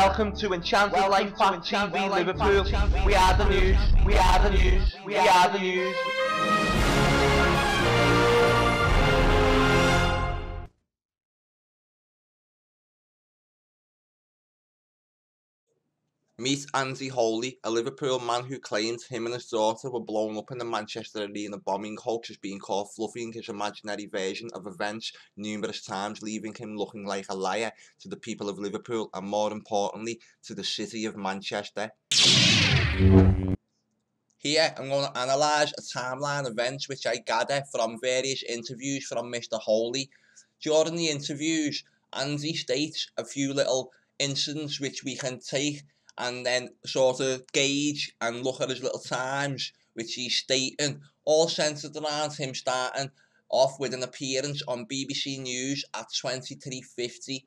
Welcome to Enchanted LifePath TV Liverpool. We are the news. We are the news. We are the news. Meet Andy Holy, a Liverpool man who claims him and his daughter were blown up in the Manchester Arena bombing hoax, has been caught fluffing his imaginary version of events numerous times, leaving him looking like a liar to the people of Liverpool and, more importantly, to the city of Manchester. Here I'm going to analyse a timeline of events which I gather from various interviews from Mr. Holy. During the interviews, Andy states a few little incidents which we can take and then sort of gauge and look at his little times which he's stating, all centred around him starting off with an appearance on BBC News at 23:50.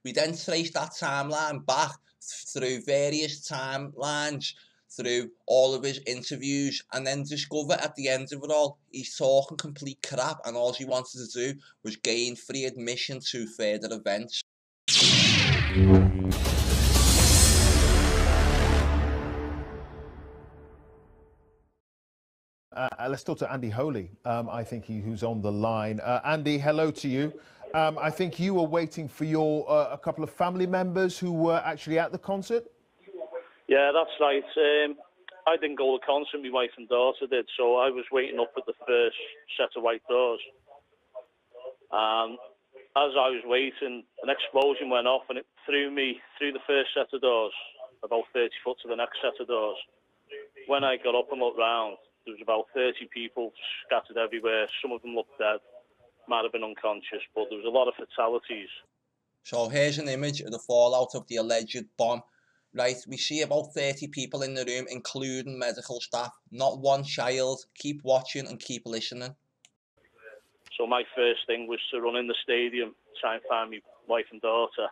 We then trace that timeline back through various timelines, through all of his interviews, and then discover at the end of it all, he's talking complete crap and all he wanted to do was gain free admission to further events. Let's talk to Andy Holy, I think who's on the line. Andy, hello to you. I think you were waiting for your a couple of family members who were actually at the concert? Yeah, that's right. I didn't go to the concert, my wife and daughter did, so I was waiting up at the first set of white doors. As I was waiting, an explosion went off and it threw me through the first set of doors, about 30 foot to the next set of doors. When I got up and looked round, there was about 30 people scattered everywhere. Some of them looked dead, might have been unconscious, but there was a lot of fatalities. So here's an image of the fallout of the alleged bomb. Right, we see about 30 people in the room, including medical staff, not one child. Keep watching and keep listening. So my first thing was to run in the stadium, try and find my wife and daughter.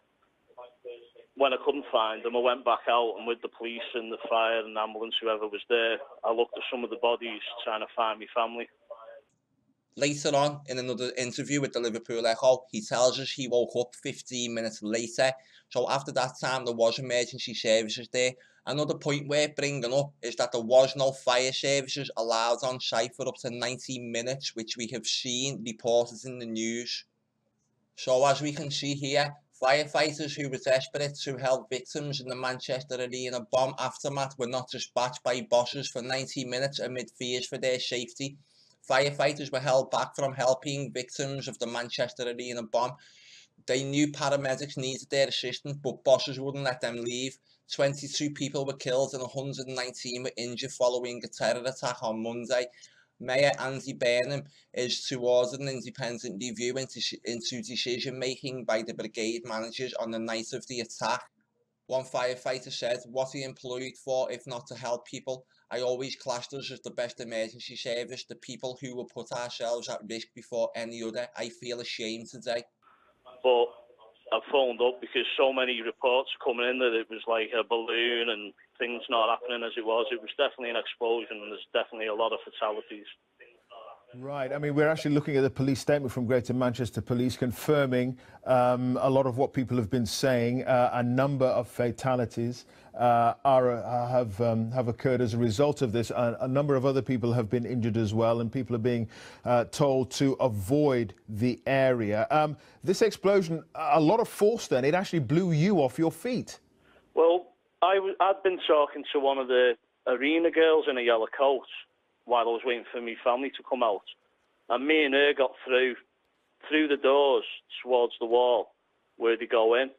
When I couldn't find them, I went back out, and with the police and the fire and ambulance, whoever was there, I looked at some of the bodies, trying to find my family. Later on, in another interview with the Liverpool Echo, he tells us he woke up 15 minutes later. So after that time, there was emergency services there. Another point worth bringing up is that there was no fire services allowed on site for up to 90 minutes, which we have seen reported in the news. So as we can see here, firefighters who were desperate to help victims in the Manchester Arena bomb aftermath were not dispatched by bosses for 90 minutes amid fears for their safety. Firefighters were held back from helping victims of the Manchester Arena bomb. They knew paramedics needed their assistance, but bosses wouldn't let them leave. 22 people were killed and 119 were injured following a terror attack on Monday. Mayor Andy Burnham is to order an independent review into decision-making by the brigade managers on the night of the attack. One firefighter said, "What are you employed for if not to help people? I always classed us as the best emergency service, the people who will put ourselves at risk before any other. I feel ashamed today." But I phoned up because so many reports coming in that it was like a balloon and things not happening as it was. It was definitely an explosion and there's definitely a lot of fatalities. Right. I mean, we're actually looking at the police statement from Greater Manchester Police confirming a lot of what people have been saying. A number of fatalities have occurred as a result of this. A number of other people have been injured as well, and people are being told to avoid the area. This explosion, a lot of force then, it actually blew you off your feet. Well, I'd been talking to one of the arena girls in a yellow coat while I was waiting for my family to come out. And me and her got through the doors towards the wall where they go in.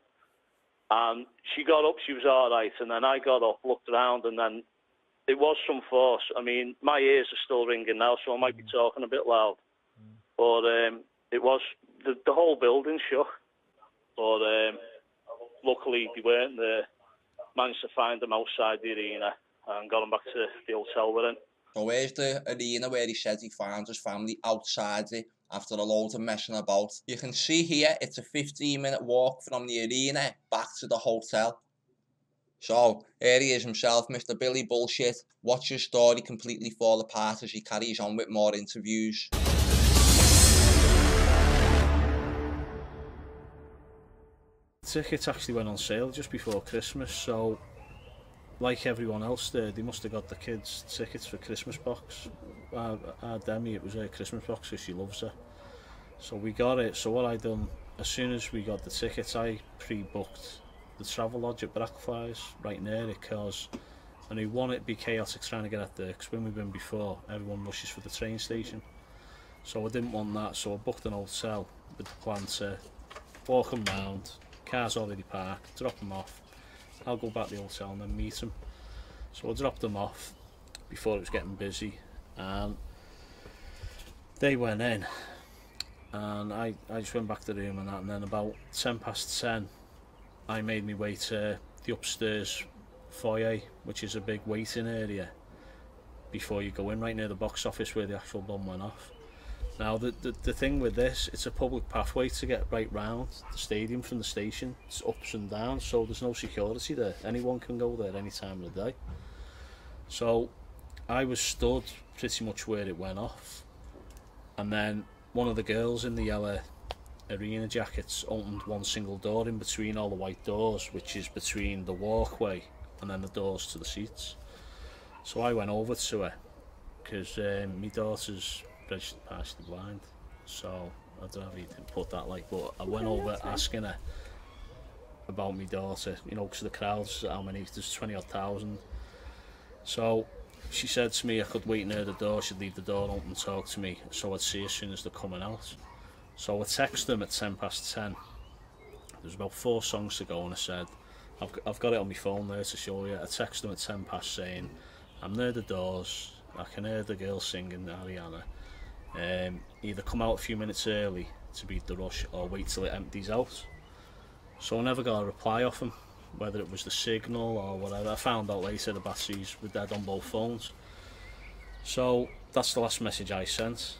And she got up, she was all right. And then I got up, looked around, and then it was some force. I mean, my ears are still ringing now, so I might be talking a bit loud. But it was, the whole building shook. But luckily they weren't there. Managed to find them outside the arena and got them back to the hotel we're in. So where's the arena where he said he found his family? Outside it, after a load of messing about. You can see here, it's a 15-minute walk from the arena back to the hotel. So, here he is himself, Mr. Billy Bullshit. Watch his story completely fall apart as he carries on with more interviews. tickets actually went on sale just before Christmas, so like everyone else there, they must have got the kids tickets for Christmas box. Our Demi, it was a Christmas box because she loves it. So we got it. So what I done, as soon as we got the tickets, I pre-booked the travel lodge at Blackfriars right near it, because I knew, one, it'd be chaotic trying to get out there, because when we've been before, everyone rushes for the train station. So I didn't want that, so I booked an hotel with the plan to walk them round, cars already parked, drop them off. I'll go back to the hotel and then meet them. So I dropped them off before it was getting busy, and they went in, and I just went back to the room and that, and then about 10:10 I made my way to the upstairs foyer, which is a big waiting area before you go in, right near the box office where the actual bomb went off. Now the thing with this, it's a public pathway to get right round the stadium from the station. It's ups and downs, so there's no security there. Anyone can go there any time of the day. So I was stood pretty much where it went off, and then one of the girls in the yellow arena jackets opened one single door in between all the white doors, which is between the walkway and then the doors to the seats. So I went over to her, because my daughter's registered partially blind, so I don't know if you can put that like, but I went over asking her about my daughter, you know, because the crowds, how many, there's 20,000. So she said to me I could wait near the door, she'd leave the door open and talk to me, so I'd see as soon as they're coming out. So I texted them at 10:10. There's about 4 songs to go, and I said, I've got it on my phone there to show you. I texted them at 10:00 saying, I'm near the doors, I can hear the girl singing Ariana. Either come out a few minutes early to beat the rush, or wait till it empties out. So I never got a reply off him, whether it was the signal or whatever. I found out later the batteries were dead on both phones. So that's the last message I sent.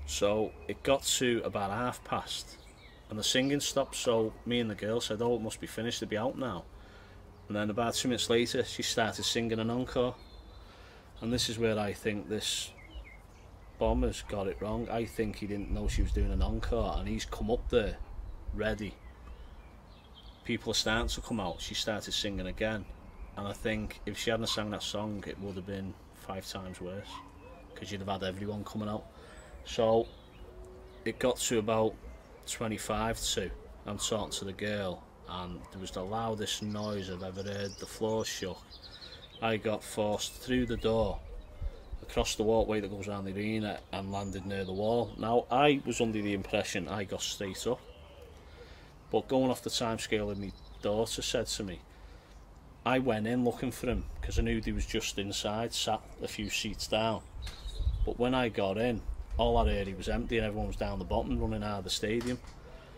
So it got to about past, and the singing stopped, so me and the girl said, oh, it must be finished, to be out now. And then about 2 minutes later she started singing an encore, and this is where I think this bomber's got it wrong. I think he didn't know she was doing an encore, and he's come up there ready. People are starting to come out, she started singing again, and I think if she hadn't sang that song it would have been 5 times worse, because you'd have had everyone coming out. So it got to about 25 to, I'm talking to the girl, and there was the loudest noise I've ever heard. The floor shook. I got forced through the door, across the walkway that goes around the arena, and landed near the wall. Now I was under the impression I got straight up, but going off the timescale that my daughter said to me, I went in looking for him because I knew he was just inside, sat a few seats down. But when I got in, all that area was empty and everyone was down the bottom running out of the stadium.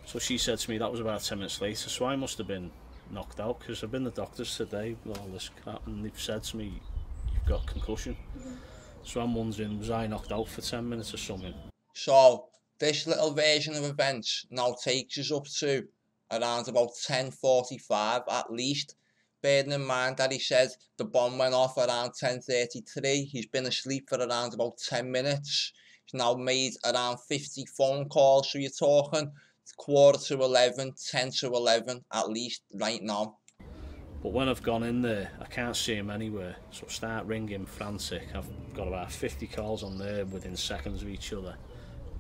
So she said to me that was about 10 minutes later, so I must have been knocked out, because I've been to the doctors today with all this crap, and they've said to me, you've got concussion. So I'm wondering, was I knocked out for 10 minutes or something? So this little version of events now takes us up to around about 10:45 at least. Bearing in mind that he said the bomb went off around 10:33. He's been asleep for around about 10 minutes. He's now made around 50 phone calls, so you're talking 11:15, 10:11 at least right now. But when I've gone in there, I can't see him anywhere, so I start ringing frantic. I've got about 50 calls on there within seconds of each other.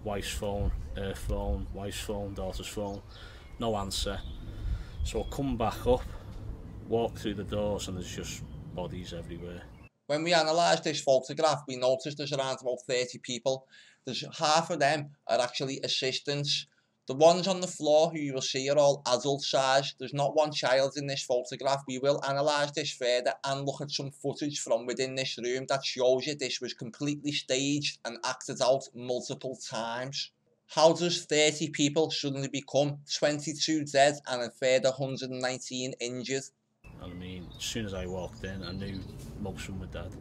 Wife's phone, her phone, wife's phone, daughter's phone, no answer. So I come back up, walk through the doors, and there's just bodies everywhere. When we analysed this photograph, we noticed there's around about 30 people. There's half of them are actually assistants. The ones on the floor who you will see are all adult size. There's not one child in this photograph. We will analyse this further and look at some footage from within this room that shows you this was completely staged and acted out multiple times. How does 30 people suddenly become 22 dead and a further 119 injured? And I mean, as soon as I walked in, I knew most of them were dead.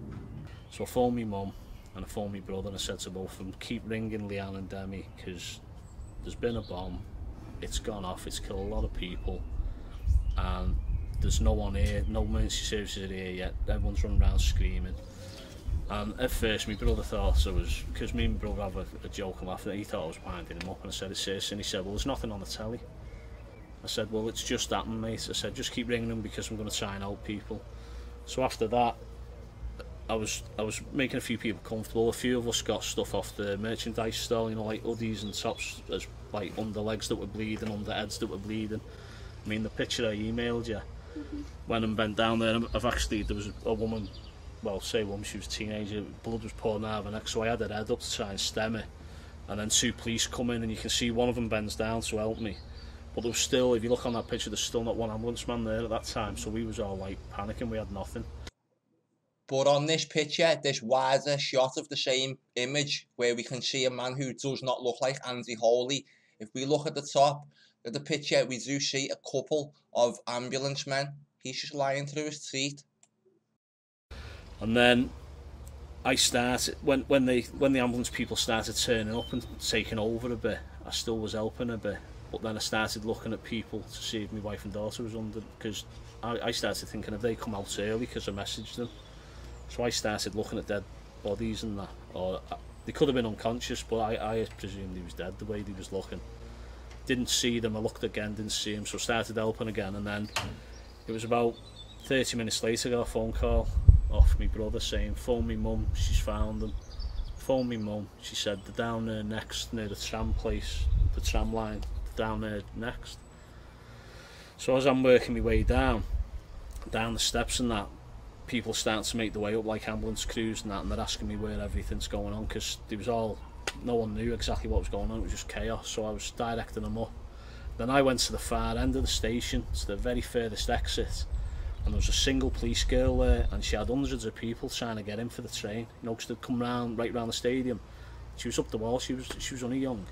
So I phoned my mum and I phoned my brother, and I said to both of them, keep ringing Leanne and Demi, because there's been a bomb, it's gone off, it's killed a lot of people, and there's no one here, no emergency services are here yet, everyone's running around screaming. And at first my brother thought it was, because me and my brother have a joke and laugh, he thought I was winding him up, and I said, it's serious, and he said, well, there's nothing on the telly. I said, well, it's just happened, mate. I said, just keep ringing them because I'm going to try and help people. So after that, I was making a few people comfortable. A few of us got stuff off the merchandise stall, you know, like hoodies and tops, as like underlegs that were bleeding, underheads that were bleeding. I mean, the picture I emailed you, when I bent down there, there was a woman, well, say woman, she was a teenager, blood was pouring out of her neck, so I had her head up to try and stem it. And then 2 police come in, and you can see one of them bends down to help me. But there was still, if you look on that picture, there's still not one ambulance man there at that time, so we was all like panicking, we had nothing. But on this picture, this wider shot of the same image, where we can see a man who does not look like Andy Holy. If we look at the top of the picture, we do see a couple of ambulance men. He's just lying through his teeth. And then I started, when the ambulance people started turning up and taking over a bit, I still was helping a bit. But then I started looking at people to see if my wife and daughter was under, because I started thinking if they come out early, because I messaged them. So I started looking at dead bodies and that, or they could have been unconscious, but I presumed he was dead the way he was looking. Didn't see them, I looked again, didn't see him, so started helping again, and then it was about 30 minutes later I got a phone call off my brother saying, phone me mum, she's found them. Phone me mum, she said, they're down there next, near the tram place, the tram line, down there next. So as I'm working my way down the steps and that, people starting to make the way up, like ambulance crews and that, and they're asking me where everything's going on, because there was no one knew exactly what was going on, it was just chaos, so I was directing them up. Then I went to the far end of the station, to the very furthest exit, and there was a single police girl there, and she had hundreds of people trying to get in for the train, you know, because they'd come right round the stadium. She was up the wall, she was only young.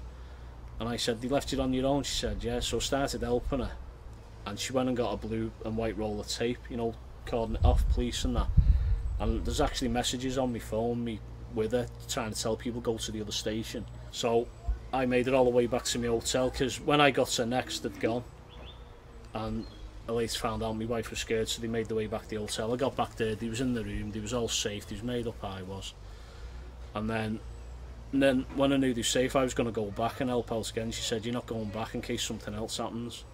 And I said, they left you on your own? She said, yeah. So I started helping her, and she went and got a blue and white roll of tape, you know, cording it off, police and that. And there's actually messages on my phone, with her, trying to tell people go to the other station. So I made it all the way back to my hotel, because when I got to next, they'd gone. And I later found out my wife was scared, so they made the way back to the hotel. I got back there, they was in the room, they was all safe, they was made up, I was. And then when I knew they were safe, I was going to go back and help out again. She said, you're not going back in case something else happens.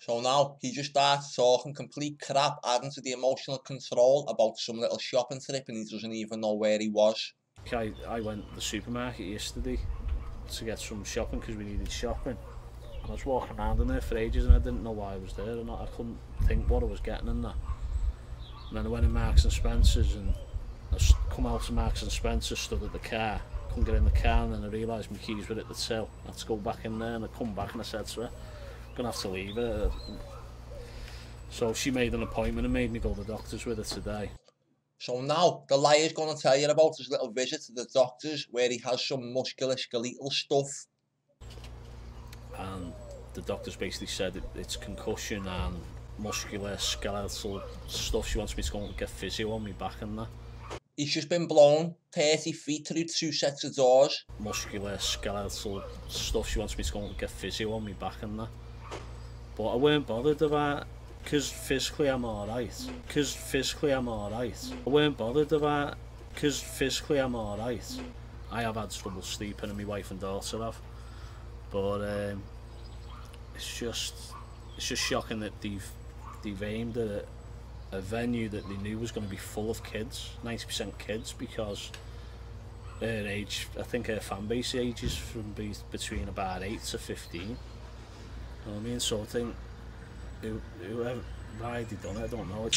So now he just starts talking complete crap, adding to the emotional control about some little shopping trip, and he doesn't even know where he was. I went to the supermarket yesterday to get some shopping because we needed shopping. And I was walking around in there for ages and I didn't know why I was there, and I couldn't think what I was getting in that. And then I went in Marks and Spencer's, and I come out to Marks and Spencer's, stood at the car, couldn't get in the car, and then I realised my keys were at the till. I had to go back in there, and I come back and I said to her, I'm going to have to leave her. So she made an appointment and made me go to the doctors with her today. So now the liar's going to tell you about his little visit to the doctors where he has some musculoskeletal stuff. And the doctors basically said it's concussion and musculoskeletal stuff. She wants me to go and get physio on my back and that. He's just been blown 30 feet through 2 sets of doors. Musculoskeletal stuff. She wants me to go and get physio on my back and that. But I weren't bothered about it, because physically I'm alright. I weren't bothered about it, because physically I'm alright. I have had trouble sleeping, and my wife and daughter have. But it's just shocking that they've aimed at a venue that they knew was going to be full of kids, 90% kids, because her age, I think her fan base ages from between about 8 to 15. You know what I mean? So I think whoever, why they done it, I don't know.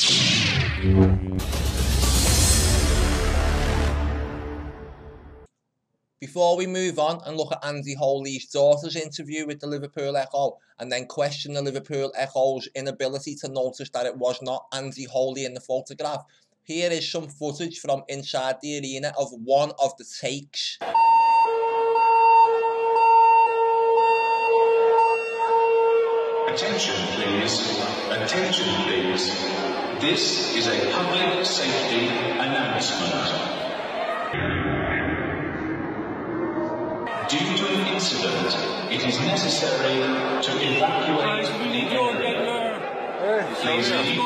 Before we move on and look at Andy Holy's daughter's interview with the Liverpool Echo, and then question the Liverpool Echo's inability to notice that it was not Andy Holy in the photograph, here is some footage from inside the arena of one of the takes. Attention please, attention please. This is a public safety announcement. Due to an incident, it is necessary to evacuate the area. Please leave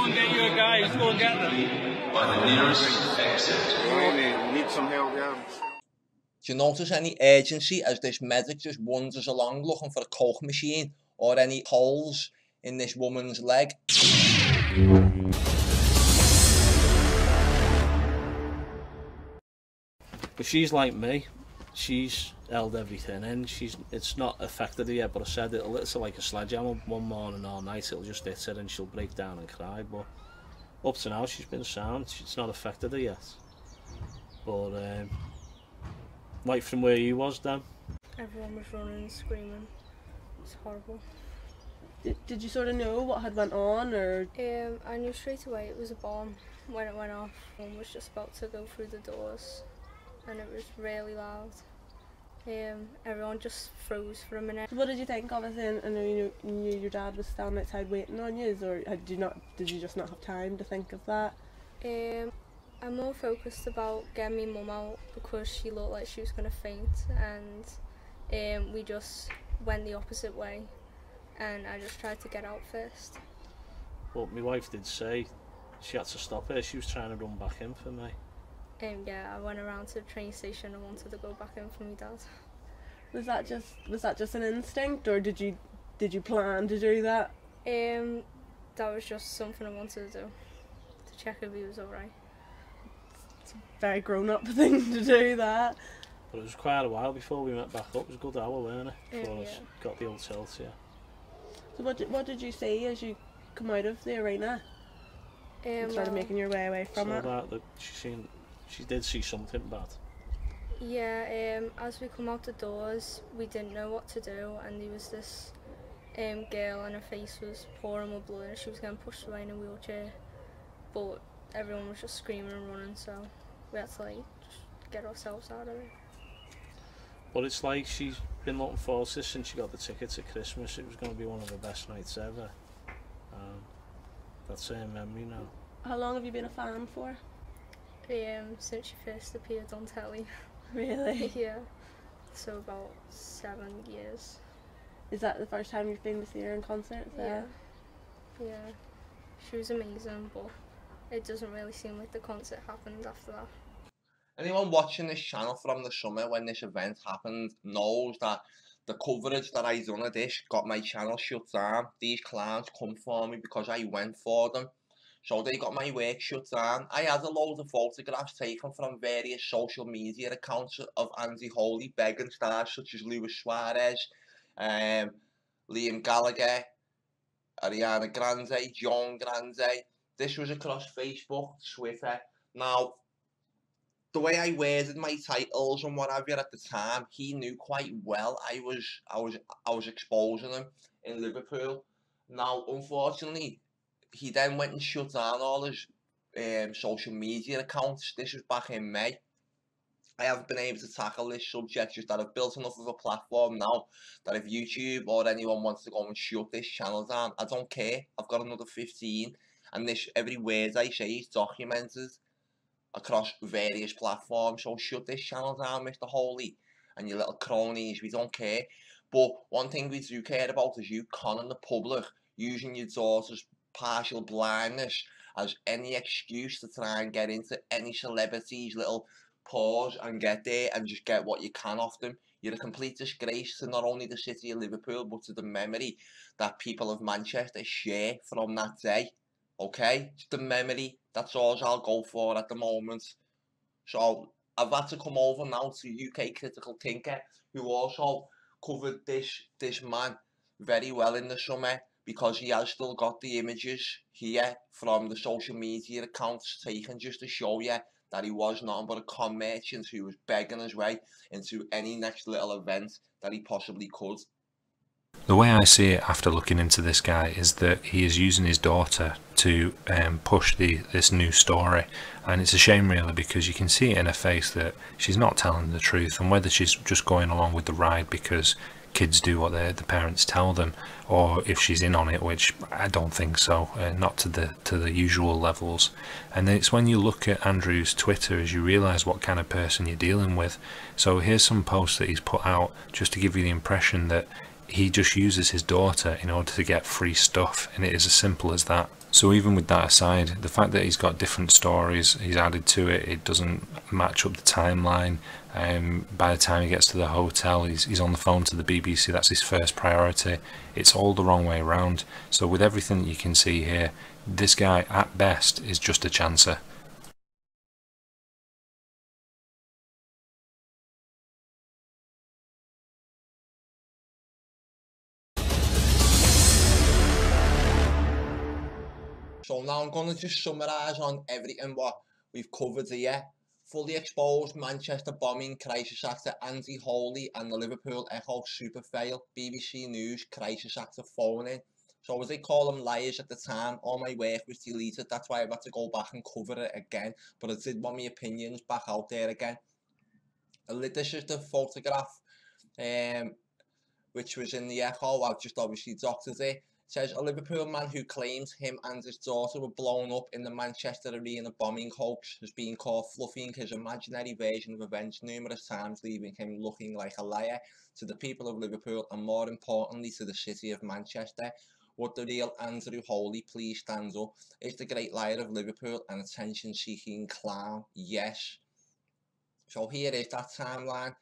by the nearest exit. We need some help, yeah. Do you notice any urgency as this medic just wanders along looking for a coke machine, or any holes in this woman's leg. But she's like me. She's held everything in. It's not affected her yet, but I said it's like a sledgehammer. One morning all night it'll just hit her and she'll break down and cry. But up to now she's been sound. It's not affected her yet. But like from where you was, Dan? Everyone was running and screaming. It's horrible. Did you sort of know what had went on, or? I knew straight away it was a bomb when it went off. One was just about to go through the doors, and it was really loud. Everyone just froze for a minute. What did you think of it? I know you knew your dad was standing outside waiting on you, or did you just not have time to think of that? I'm more focused about getting my mum out because she looked like she was going to faint, and we just went the opposite way, and I just tried to get out first. Well, my wife did say she had to stop her. She was trying to run back in for me. Yeah, I went around to the train station and wanted to go back in for my dad. Was that just an instinct, or did you plan to do that? That was just something I wanted to do, to check if he was alright. It's a very grown-up thing to do that. But it was quite a while before we went back up. It was a good hour, weren't it? Before yeah. I got the hotel to you. So what did you see as you come out of the arena? And started making your way away from it? That she did see something bad. Yeah, as we come out the doors, we didn't know what to do, and there was this girl and her face was pouring with blood and she was getting pushed away in a wheelchair. But everyone was just screaming and running, so we had to just get ourselves out of it. But it's like she's been looking forward to this since she got the tickets at Christmas. It was going to be one of the best nights ever. That's her memory now. How long have you been a fan for? Since she first appeared on telly. Really? Yeah. So about 7 years. Is that the first time you've been to see her in concert? Yeah. Yeah. She was amazing, but it doesn't really seem like the concert happened after that. Anyone watching this channel from the summer when this event happened knows that the coverage that I done of this got my channel shut down. These clowns come for me because I went for them. So they got my work shut down. I had a load of photographs taken from various social media accounts of Andy Holy begging stars such as Luis Suarez, Liam Gallagher, Ariana Grande, John Grande. This was across Facebook, Twitter. Now, the way I worded my titles and what have you at the time, he knew quite well I was exposing him in Liverpool. Now, unfortunately, he then went and shut down all his social media accounts. This was back in May. I haven't been able to tackle this subject, just that I've built enough of a platform now that if YouTube or anyone wants to go and shut this channel down, I don't care. I've got another 15, and this every word I say is documented across various platforms. So shut this channel down, Mr. Holy, and your little cronies. We don't care. But one thing we do care about is you conning the public, using your daughter's partial blindness as any excuse to try and get into any celebrity's little pause and get there and just get what you can off them. You're a complete disgrace to not only the city of Liverpool, but to the memory that people of Manchester share from that day. Okay? It's the memory. That's all I'll go for at the moment. So I've had to come over now to UK Critical Thinker, who also covered this man very well in the summer, because he has still got the images here from the social media accounts taken just to show you that he was nothing but a con merchant who was begging his way into any next little event that he possibly could. The way I see it after looking into this guy is that he is using his daughter to push this new story, and it's a shame really, because you can see it in her face that she's not telling the truth, and whether she's just going along with the ride because kids do what the parents tell them, or if she's in on it, which I don't think so, not to the usual levels. And it's when you look at Andrew's Twitter as you realise what kind of person you're dealing with. So here's some posts that he's put out just to give you the impression that he just uses his daughter in order to get free stuff, and it is as simple as that. So even with that aside, the fact that he's got different stories he's added to it, it doesn't match up the timeline. By the time he gets to the hotel, he's on the phone to the BBC. That's his first priority. It's all the wrong way around. So with everything that you can see here, this guy at best is just a chancer. So now I'm going to just summarise on everything what we've covered here. Fully exposed Manchester bombing crisis actor Andy Holy and the Liverpool Echo super fail. BBC News crisis actor phoning. So as they call them liars at the time, all my work was deleted. That's why I've had to go back and cover it again. But I did want my opinions back out there again. This is the photograph which was in the Echo. I've just obviously doctored it. Says a Liverpool man who claims him and his daughter were blown up in the Manchester Arena bombing hoax has been caught fluffing his imaginary version of events numerous times, leaving him looking like a liar to the people of Liverpool and more importantly to the city of Manchester. Would the real Andrew Holy please stand up? Is the great liar of Liverpool an attention-seeking clown? Yes. So here is that timeline.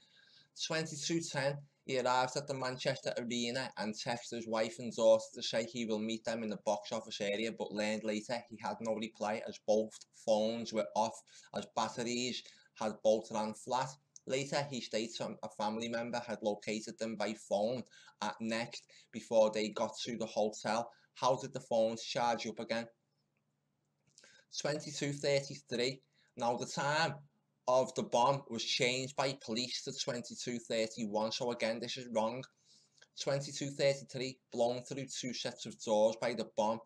22:10. He arrives at the Manchester Arena and texts his wife and daughter to say he will meet them in the box office area, but learned later he had no reply as both phones were off, as batteries had both ran flat. Later he states a family member had located them by phone at Next before they got to the hotel. How did the phones charge up again? 22:33. Now the time of the bomb was changed by police to 22:31, so again this is wrong. 22:33, blown through 2 sets of doors by the bomb.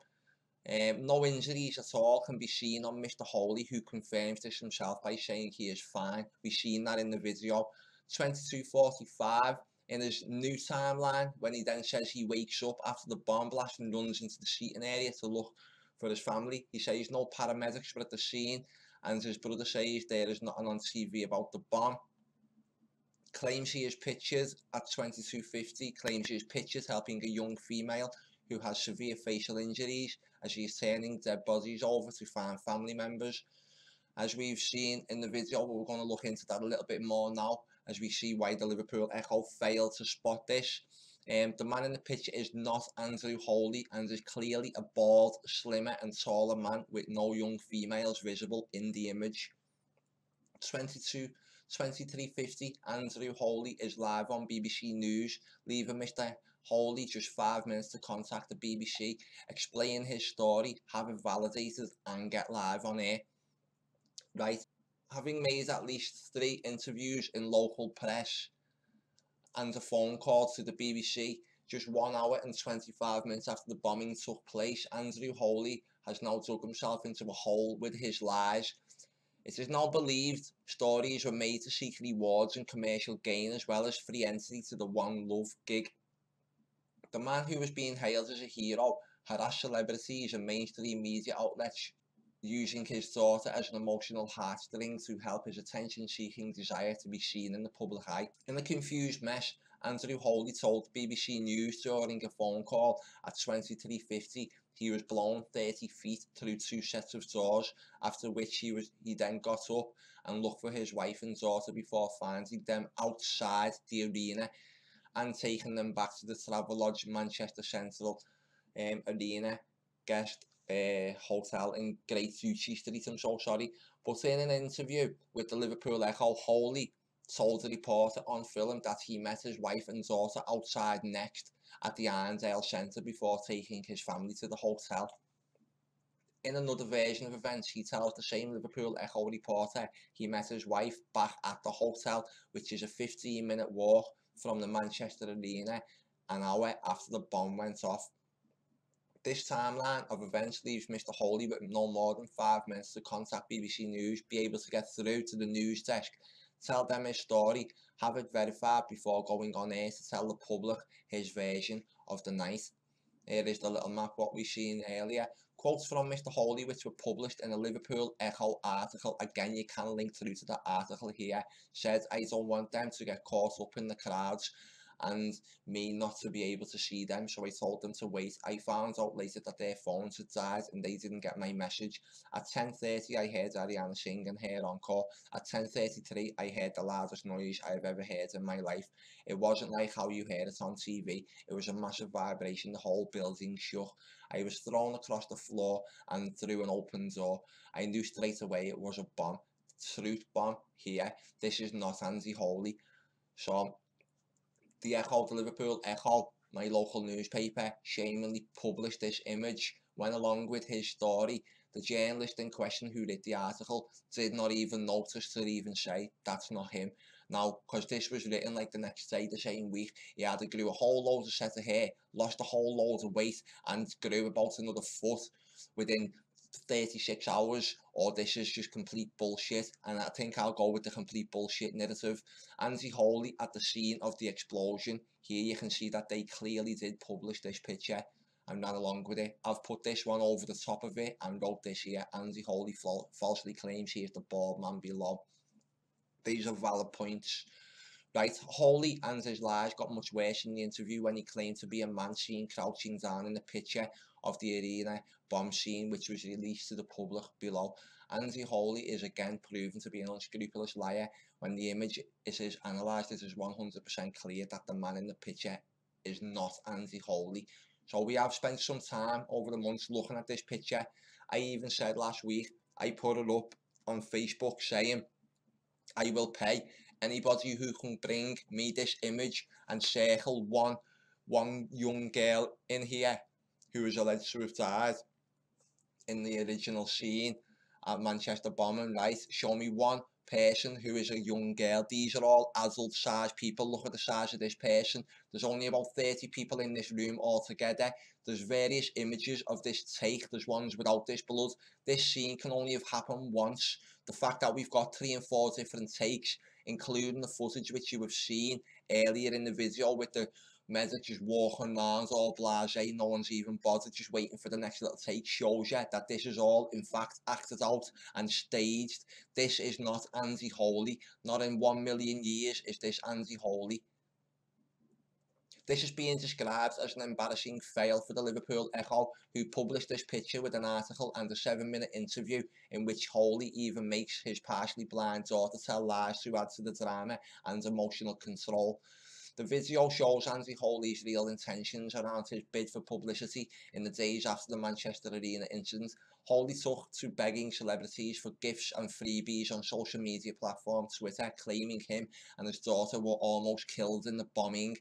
No injuries at all can be seen on Mr. Holy, who confirms this himself by saying he is fine. We've seen that in the video. 22:45, in his new timeline, when he then says he wakes up after the bomb blast and runs into the seating area to look for his family. He says no paramedics were at the scene, and his brother says there is nothing on TV about the bomb. Claims he has pictures at 22:50, claims he has pictures helping a young female who has severe facial injuries as she is turning dead bodies over to find family members. As we've seen in the video, we're going to look into that a little bit more now as we see why the Liverpool Echo failed to spot this. The man in the picture is not Andrew Holy and is clearly a bald, slimmer and taller man with no young females visible in the image. 23:50, Andrew Holy is live on BBC News, leaving Mr. Holy just 5 minutes to contact the BBC, explain his story, have it validated and get live on air. Right, having made at least 3 interviews in local press and a phone call to the BBC just 1 hour and 25 minutes after the bombing took place, Andrew Holy has now dug himself into a hole with his lies. It is now believed stories were made to seek rewards and commercial gain as well as free entry to the One Love gig. The man who was being hailed as a hero harassed celebrities and mainstream media outlets, using his daughter as an emotional heartstring to help his attention-seeking desire to be seen in the public eye. In a confused mess, Andrew Holy told BBC News during a phone call at 23:50 he was blown 30 feet through 2 sets of doors, after which he then got up and looked for his wife and daughter before finding them outside the arena and taking them back to the Travelodge Manchester Central Arena guest hotel in Great Duchy Street, I'm so sorry. But in an interview with the Liverpool Echo, Holy told the reporter on film that he met his wife and daughter outside Next at the Irondale Centre before taking his family to the hotel. In another version of events, he tells the same Liverpool Echo reporter he met his wife back at the hotel, which is a 15-minute walk from the Manchester Arena, an hour after the bomb went off. This timeline of events leaves Mr. Holy with no more than 5 minutes to contact BBC News, be able to get through to the news desk, tell them his story, have it verified before going on air to tell the public his version of the night. Here is the little map what we've seen earlier. Quotes from Mr. Holy which were published in a Liverpool Echo article. Again, you can link through to the article here. Said, I don't want them to get caught up in the crowds. and me not to be able to see them, so I told them to wait. I found out later that their phones had died and they didn't get my message. At 10:30 I heard Ariana sing and her encore. At 10:33 I heard the loudest noise I've ever heard in my life. It wasn't like how you hear it on TV. It was a massive vibration, the whole building shook. I was thrown across the floor and through an open door. I knew straight away it was a bomb. Truth bomb here. This is not anti-holy. So the Echo, the Liverpool Echo, my local newspaper, shamefully published this image, went along with his story. The journalist in question who wrote the article did not even notice to even say that's not him. Now, because this was written like the next day, the same week, he either grew a whole load of set of hair, lost a whole load of weight, and grew about another foot within 36 hours, or this is just complete bullshit. And I think I'll go with the complete bullshit narrative. Anti-holy at the scene of the explosion. Here you can see that they clearly did publish this picture and ran along with it. I've put this one over the top of it and wrote this here: anti-holy falsely claims he is the bald man below. These are valid points. Right, Holy and his lies got much worse in the interview when he claimed to be a man seen crouching down in the picture of the arena bomb scene, which was released to the public below. Anti-Holy is again proven to be an unscrupulous liar. When the image is analysed, it is 100% clear that the man in the picture is not Anti-Holy. So we have spent some time over the months looking at this picture. I even said last week, I put it up on Facebook saying, I will pay anybody who can bring me this image and circle one young girl in here who is alleged to have died in the original scene at Manchester bombing, right? Show me one person who is a young girl. These are all adult sized people. Look at the size of this person. There's only about 30 people in this room altogether. There's various images of this take. There's ones without this blood. This scene can only have happened once. The fact that we've got 3 and 4 different takes, including the footage which you have seen earlier in the video with the medic just walking around all blasé, no one's even bothered, just waiting for the next little take, shows you that this is all in fact acted out and staged. This is not anti-holy. Not in 1 million years is this anti-holy. This is being described as an embarrassing fail for the Liverpool Echo, who published this picture with an article and a 7-minute interview in which Holy even makes his partially blind daughter tell lies to add to the drama and emotional control. The video shows Anti-Holy's real intentions around his bid for publicity in the days after the Manchester Arena incident. Holy took to begging celebrities for gifts and freebies on social media platform Twitter, claiming him and his daughter were almost killed in the bombing.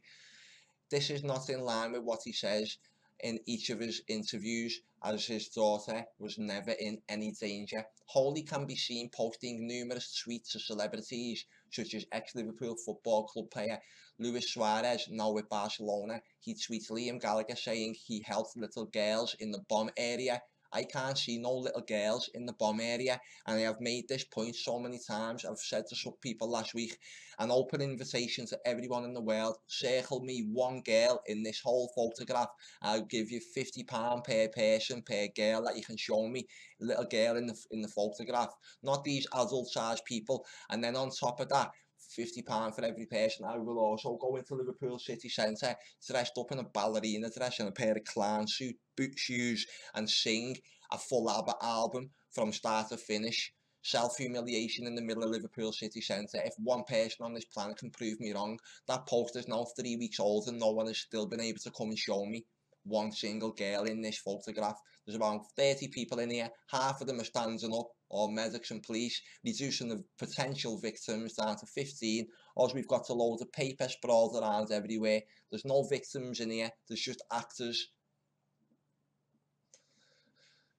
This is not in line with what he says in each of his interviews, as his daughter was never in any danger. Holy can be seen posting numerous tweets to celebrities, such as ex-Liverpool football club player Luis Suarez, now with Barcelona. He tweets Liam Gallagher saying he helped little girls in the bomb area. I can't see no little girls in the bomb area, and I have made this point so many times. I've said to some people last week, an open invitation to everyone in the world: circle me one girl in this whole photograph, I'll give you £50 per person, per girl that you can show me, a little girl in the photograph, not these adult sized people. And then on top of that, £50 for every person. I will also go into Liverpool city centre dressed up in a ballerina dress and a pair of clown suit, boot shoes, and sing a full album from start to finish. Self-humiliation in the middle of Liverpool city centre. If one person on this planet can prove me wrong, that poster is now 3 weeks old and no one has still been able to come and show me one single girl in this photograph. There's about 30 people in here, half of them are standing up, or medics and police, reducing the potential victims down to 15, or we've got a load of paper sprawled around everywhere. There's no victims in here, there's just actors.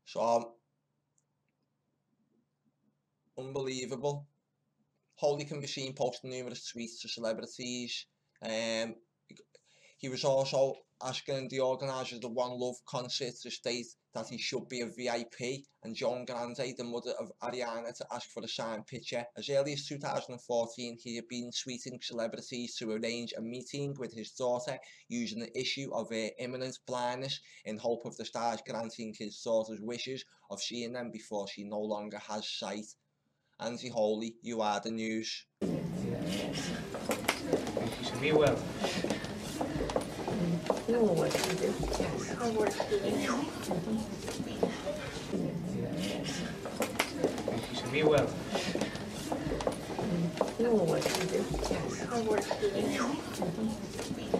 So, unbelievable. Holy can be seen posting numerous tweets to celebrities. He was also asking the organisers of the One Love concert to state that he should be a VIP, and Joan Grande, the mother of Ariana, to ask for a signed picture. As early as 2014, he had been tweeting celebrities to arrange a meeting with his daughter using the issue of her imminent blindness in hope of the stars granting his daughter's wishes of seeing them before she no longer has sight. Anti-Holy, you are the news. Be well. know what to do. Yes. I work here. So be well. Know what to do. Yes. I work here.